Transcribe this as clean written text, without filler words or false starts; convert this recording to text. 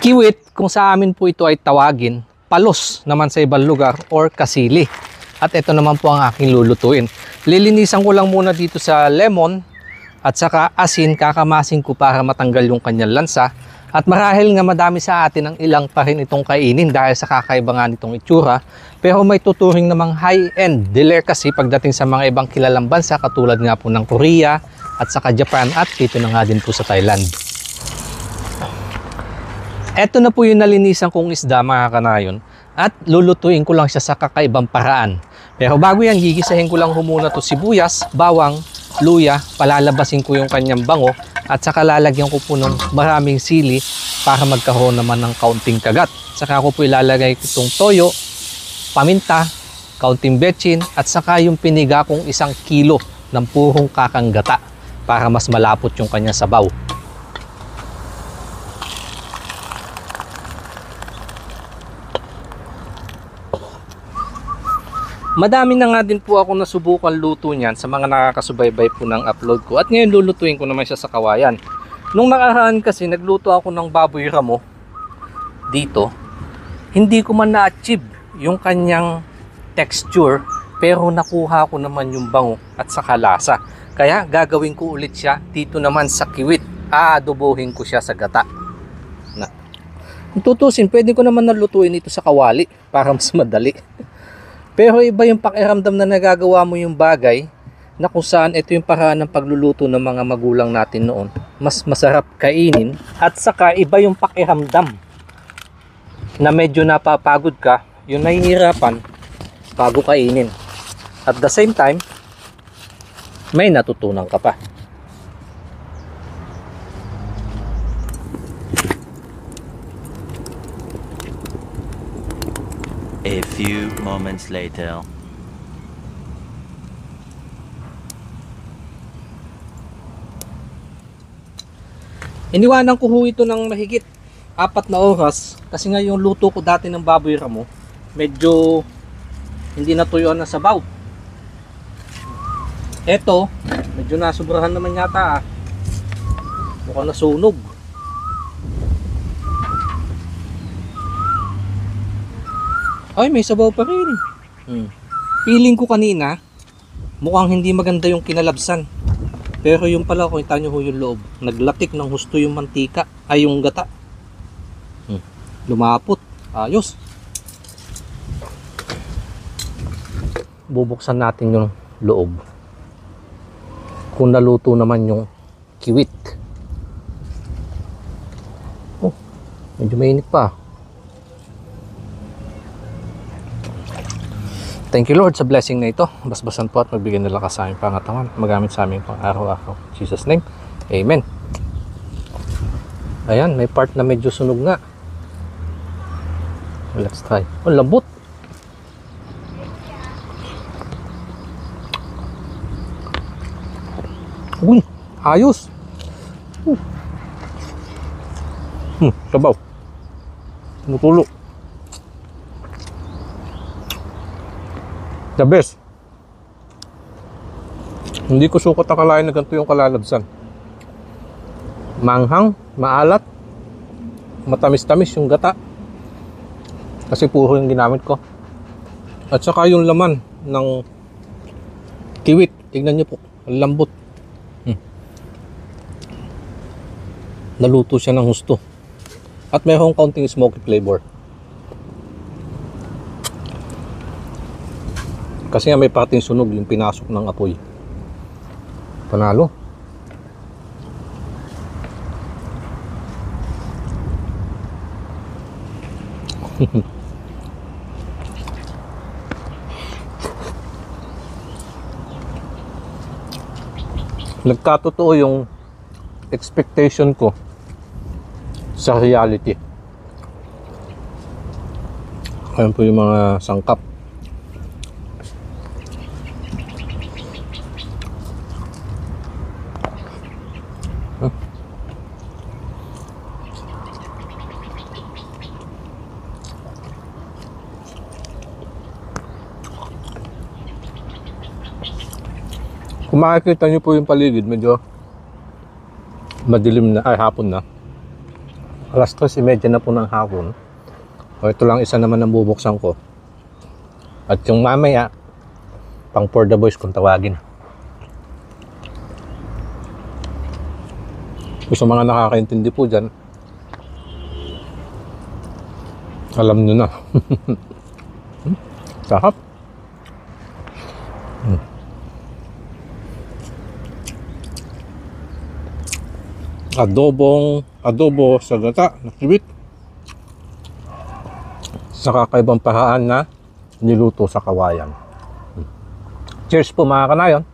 Kiwit, kung sa amin po ito ay tawagin, palos naman sa ibang lugar or kasili. At ito naman po ang aking lulutuin. Lilinisan ko lang muna dito sa lemon at saka asin, kakamasin ko para matanggal yung kanyang lansa. At marahil nga madami sa atin ang ilang pa rin itong kainin dahil sa kakaiba nga nitong itsura. Pero may tuturing namang high-end delicacy pagdating sa mga ibang kilalang bansa katulad nga po ng Korea at saka Japan at dito na nga din po sa Thailand. Ito na po yung nalinisan kong isda mga kanayon at lulutuin ko lang siya sa kakaibang paraan. Pero bago yan, gigisahin ko lang muna to sibuyas, bawang, luya, palalabasin ko yung kanyang bango at saka lalagyan ko po ng maraming sili para magkaroon naman ng kaunting kagat. Saka ko po ilalagay itong toyo, paminta, kaunting betchin at saka yung piniga kong 1 kilo ng purong kakanggata para mas malapot yung kanyang sabaw. Madami na nga din po ako nasubukan luto niyan sa mga nakakasubaybay po ng upload ko. At ngayon lulutuin ko naman siya sa kawayan. Nung nakaraan kasi nagluto ako ng baboy ramo dito. Hindi ko man na-achieve yung kanyang texture pero nakuha ko naman yung bango at saka lasa. Kaya gagawin ko ulit siya dito naman sa kiwit. Aadobohin ko siya sa gata. Kung tutusin, pwede ko naman nalutuin ito sa kawali para mas madali. Pero iba yung pakiramdam na nagagawa mo yung bagay na kung saan ito yung paraan ng pagluluto ng mga magulang natin noon. Mas masarap kainin at saka iba yung pakiramdam na medyo napapagod ka, yung nahihirapan bago kainin. At the same time, may natutunan ka pa. A few moments later. Iniwanan ko ho ito ng mahigit 4 na oras kasi nga yung luto ko dati ng baboy ramo medyo hindi natuyuan na sabaw. Eto, medyo nasubrahan naman yata mukhang nasunog. Ay, may sabaw pa rin. Feeling ko kanina, mukhang hindi maganda yung kinalabsan. Pero yung pala, kita nyo ho yung loob. Naglatik ng husto yung mantika, ay yung gata. Lumapot. Ayos. Bubuksan natin yung loob. Kung naluto naman yung kiwit. Oh, medyo mainit pa. Thank you Lord sa blessing na ito. Basbasan po at magbigay ng lakas sa aming pangatawan. Magamit sa aming pang araw-araw. In Jesus name, Amen. Ayan, may part na medyo sunog nga. Let's try. Oh, lambot. Uy, ayos. Sabaw. Mutulo. The best. Hindi ko sukat akalain na ganito yung kalalabsan. Manghang, maalat, matamis-tamis yung gata. Kasi puro yung ginamit ko. At saka yung laman ng kiwit. Tignan nyo po, ang lambot. Naluto siya ng husto. At mayroong kaunting smoky flavor. Kasi nga may pating sunog yung pinasok ng apoy. Panalo. Nagkatotoo yung expectation ko sa reality. Ayan po yung mga sangkap. Kung makikita nyo po yung paligid, medyo madilim na, ay hapon na. Alas 3:30 na po ng hapon. O ito lang isa naman ang bubuksan ko. At yung mamaya, pang for the boys kung tawagin. Kung sa mga nakakaintindi po dyan, alam nyo na. Sarap. Adobo sa gata na sibit. Sa kakaibang paraan na niluto sa kawayan. Cheers po mga kanayon.